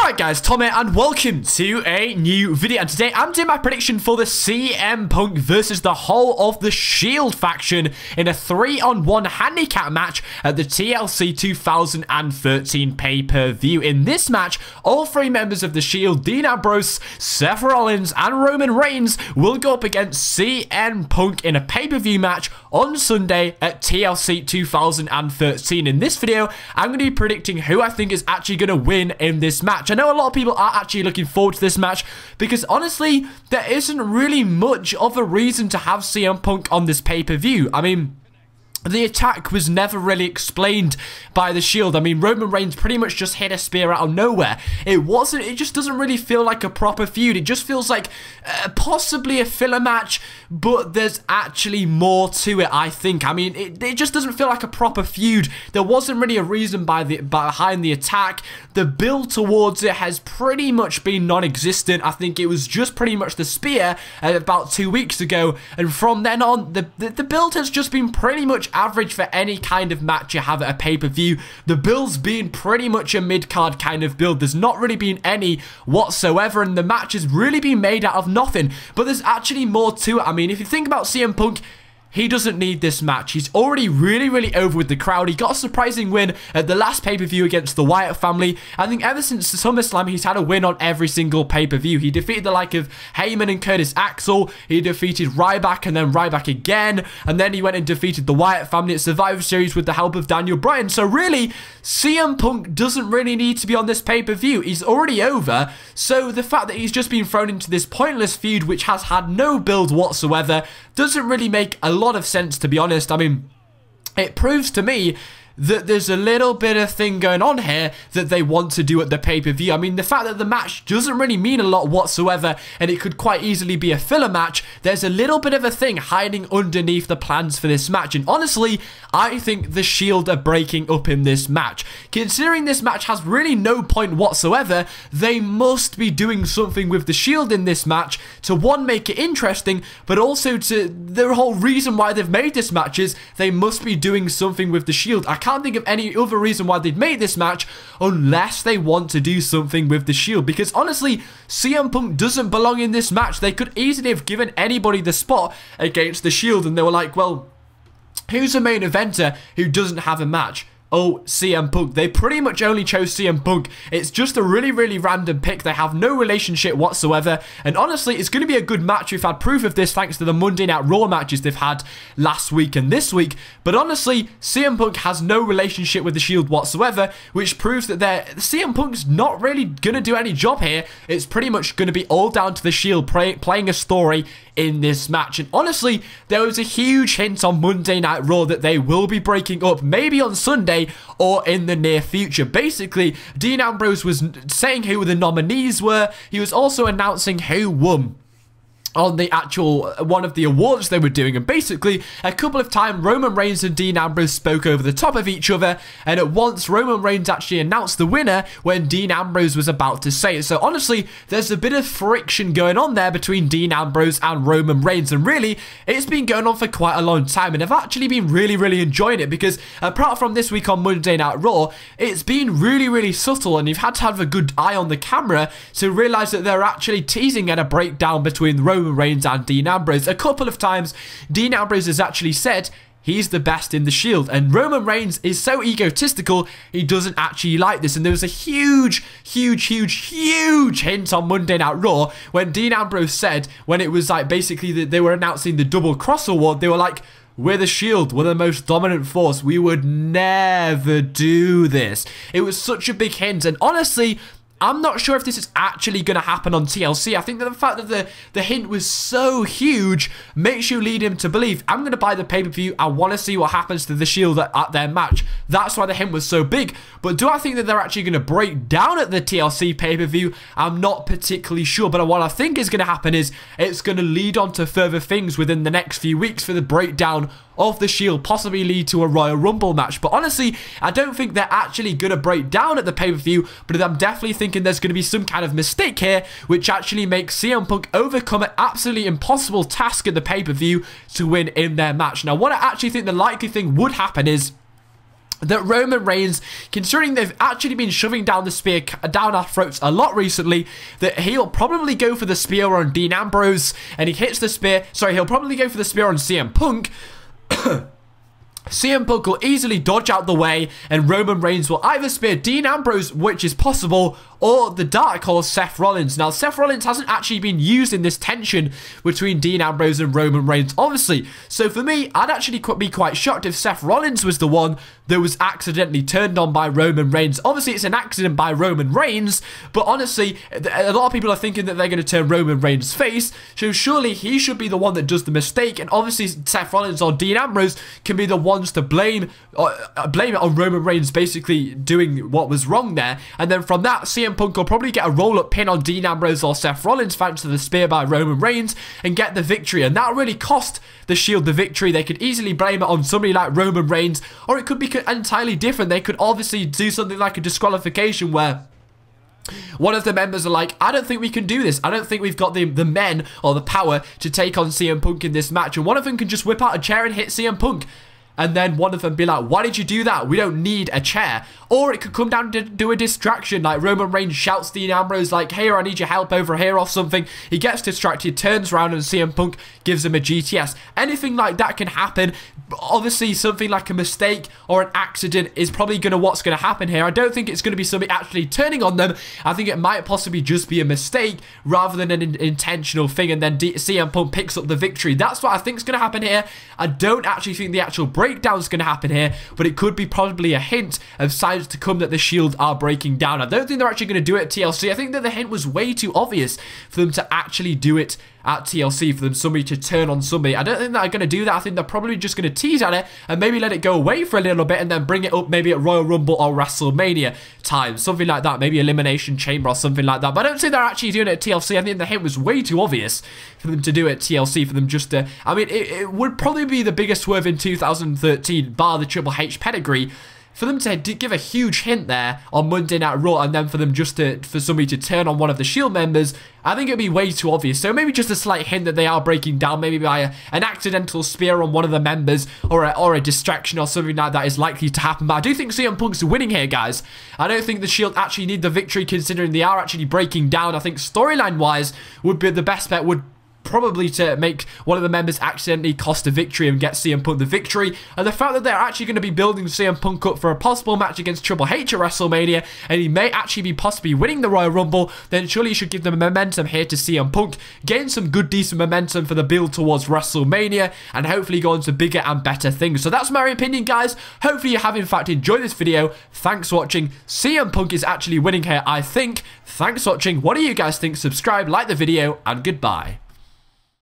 Alright guys, Tom here and welcome to a new video, and today I'm doing my prediction for the CM Punk versus the whole of the Shield faction in a 3-on-1 handicap match at the TLC 2013 pay-per-view. In this match, all three members of the Shield, Dean Ambrose, Seth Rollins and Roman Reigns, will go up against CM Punk in a pay-per-view match on Sunday at TLC 2013. In this video, I'm going to be predicting who I think is actually going to win in this match. I know a lot of people are actually looking forward to this match because honestly, there isn't really much of a reason to have CM Punk on this pay-per-view. I mean, the attack was never really explained by the Shield. I mean, Roman Reigns pretty much just hit a spear out of nowhere. It just doesn't really feel like a proper feud. It just feels like possibly a filler match, but there's actually more to it, I think. I mean, it just doesn't feel like a proper feud. There wasn't really a reason behind the attack. The build towards it has pretty much been non-existent. I think it was just pretty much the spear about 2 weeks ago, and from then on, the build has just been pretty much average for any kind of match you have at a pay-per-view. The build's been pretty much a mid-card kind of build. There's not really been any whatsoever, and the match has really been made out of nothing. But there's actually more to it. I mean, if you think about CM Punk, he doesn't need this match. He's already really over with the crowd. He got a surprising win at the last pay-per-view against the Wyatt family. I think ever since SummerSlam, he's had a win on every single pay-per-view. He defeated the like of Heyman and Curtis Axel. He defeated Ryback and then Ryback again. And then he went and defeated the Wyatt family at Survivor Series with the help of Daniel Bryan. So really, CM Punk doesn't really need to be on this pay-per-view. He's already over. So the fact that he's just been thrown into this pointless feud, which has had no build whatsoever, doesn't really make a lot of sense, to be honest. I mean, it proves to me that there's a little bit of thing going on here that they want to do at the pay-per-view. I mean, the fact that the match doesn't really mean a lot whatsoever and it could quite easily be a filler match, there's a little bit of a thing hiding underneath the plans for this match. And honestly, I think the Shield are breaking up in this match. Considering this match has really no point whatsoever, they must be doing something with the Shield in this match to, one, make it interesting, but also to, the whole reason why they've made this match is they must be doing something with the Shield. I can't think of any other reason why they'd make this match unless they want to do something with the Shield, because honestly, CM Punk doesn't belong in this match. They could easily have given anybody the spot against the Shield, and they were like, well, who's a main eventer who doesn't have a match? Oh, CM Punk. They pretty much only chose CM Punk. It's just a really random pick. They have no relationship whatsoever. And honestly, it's going to be a good match. We've had proof of this thanks to the Monday Night Raw matches they've had last week and this week. But honestly, CM Punk has no relationship with the Shield whatsoever, which proves that CM Punk's not really going to do any job here. It's pretty much going to be all down to the Shield playing a story in this match. And honestly, there was a huge hint on Monday Night Raw that they will be breaking up, maybe on Sunday or in the near future. Basically, Dean Ambrose was saying who the nominees were. He was also announcing who won on the actual one of the awards they were doing, and basically a couple of times Roman Reigns and Dean Ambrose spoke over the top of each other, and at once Roman Reigns actually announced the winner when Dean Ambrose was about to say it. So honestly, there's a bit of friction going on there between Dean Ambrose and Roman Reigns, and really it's been going on for quite a long time, and I've actually been really enjoying it, because apart from this week on Monday Night Raw, it's been really subtle, and you've had to have a good eye on the camera to realize that they're actually teasing at a breakdown between Roman Reigns and Dean Ambrose. A couple of times, Dean Ambrose has actually said he's the best in the Shield, and Roman Reigns is so egotistical, he doesn't actually like this. And there was a huge hint on Monday Night Raw when Dean Ambrose said, when it was like basically that they were announcing the Double Cross Award, they were like, we're the Shield, we're the most dominant force, we would never do this. It was such a big hint, and honestly, I'm not sure if this is actually going to happen on TLC. I think that the fact that the hint was so huge makes you lead him to believe, I'm going to buy the pay-per-view, I want to see what happens to the Shield at their match. That's why the hint was so big. But do I think that they're actually going to break down at the TLC pay-per-view? I'm not particularly sure, but what I think is going to happen is it's going to lead on to further things within the next few weeks for the breakdown of the Shield, possibly lead to a Royal Rumble match. But honestly, I don't think they're actually going to break down at the pay-per-view, but I'm definitely thinking there's going to be some kind of mistake here, which actually makes CM Punk overcome an absolutely impossible task at the pay-per-view to win in their match. Now, what I actually think the likely thing would happen is that Roman Reigns, considering they've actually been shoving down the spear down our throats a lot recently, that he'll probably go for the spear on Dean Ambrose, and he hits the spear, sorry, he'll probably go for the spear on CM Punk. CM Punk will easily dodge out the way, and Roman Reigns will either spear Dean Ambrose, which is possible, or the dark horse Seth Rollins. Now, Seth Rollins hasn't actually been used in this tension between Dean Ambrose and Roman Reigns, obviously. So for me, I'd actually be quite shocked if Seth Rollins was the one that was accidentally turned on by Roman Reigns. Obviously, it's an accident by Roman Reigns, but honestly, a lot of people are thinking that they're going to turn Roman Reigns' face, so surely he should be the one that does the mistake, and obviously Seth Rollins or Dean Ambrose can be the ones to blame it on Roman Reigns basically doing what was wrong there, and then from that, CM Punk will probably get a roll-up pin on Dean Ambrose or Seth Rollins thanks to the spear by Roman Reigns and get the victory, and that really cost the Shield the victory. They could easily blame it on somebody like Roman Reigns, or it could be entirely different. They could obviously do something like a disqualification where one of the members are like, I don't think we can do this. I don't think we've got the men or the power to take on CM Punk in this match, and one of them can just whip out a chair and hit CM Punk. And then one of them be like, why did you do that? We don't need a chair. Or it could come down to do a distraction, like Roman Reigns shouts Dean Ambrose like, hey, I need your help over here or something. He gets distracted, turns around, and CM Punk gives him a GTS. Anything like that can happen. But obviously, something like a mistake or an accident is probably what's going to happen here. I don't think it's going to be somebody actually turning on them. I think it might possibly just be a mistake rather than an intentional thing, and then CM Punk picks up the victory. That's what I think is going to happen here. I don't actually think the actual breakdown is going to happen here, but it could be probably a hint of signs to come that the Shield are breaking down. I don't think they're actually going to do it at TLC. I think that the hint was way too obvious for them to actually do it at TLC, for them somebody to turn on somebody. I don't think they're going to do that. I think they're probably just going to tease at it and maybe let it go away for a little bit and then bring it up maybe at Royal Rumble or WrestleMania time, something like that, maybe Elimination Chamber or something like that. But I don't think they're actually doing it at TLC. I think the hint was way too obvious for them to do it at TLC, for them just to, I mean, it would probably be the biggest swerve in 2013 bar the Triple H pedigree, for them to give a huge hint there on Monday Night Raw, and then for them just for somebody to turn on one of the Shield members. I think it'd be way too obvious. So maybe just a slight hint that they are breaking down, maybe by an accidental spear on one of the members, or a distraction or something like that is likely to happen. But I do think CM Punk's winning here, guys. I don't think the Shield actually need the victory, considering they are actually breaking down. I think storyline-wise would be the best bet, would probably to make one of the members accidentally cost a victory and get CM Punk the victory. And the fact that they're actually going to be building CM Punk up for a possible match against Triple H at WrestleMania, and he may actually be possibly winning the Royal Rumble, then surely you should give them momentum here to CM Punk, gain some good decent momentum for the build towards WrestleMania, and hopefully go on to bigger and better things. So that's my opinion, guys. Hopefully you have in fact enjoyed this video. Thanks for watching. CM Punk is actually winning here, I think. Thanks for watching. What do you guys think? Subscribe, like the video, and goodbye.